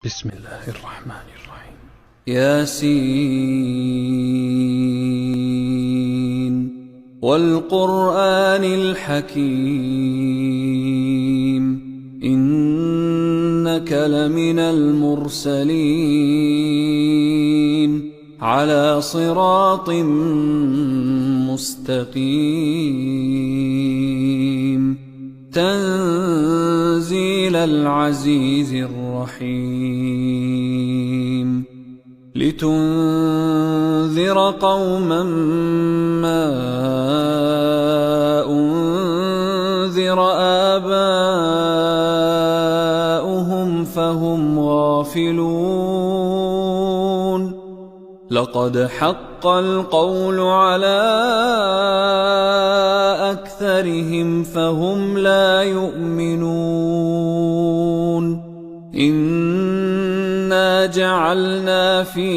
بسم الله الرحمن الرحيم. ياسين والقرآن الحكيم إنك لمن المرسلين على صراط مستقيم تنزيل العزيز الرحيم لتنذر قوما ما أنذر آباؤهم فهم غافلون لقد حق القول على أكثرهم فهم لا يؤمنون إنا جعلنا في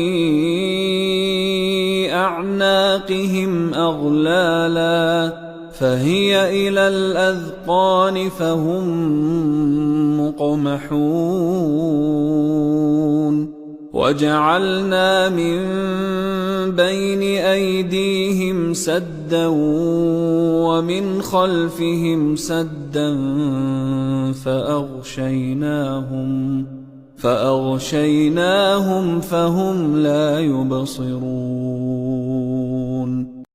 أعناقهم أغلالا فهي إلى الأذقان فهم مقمحون وجعلنا من بين أيديهم سدا ومن خلفهم سدا فأغشيناهم فهم لا يبصرون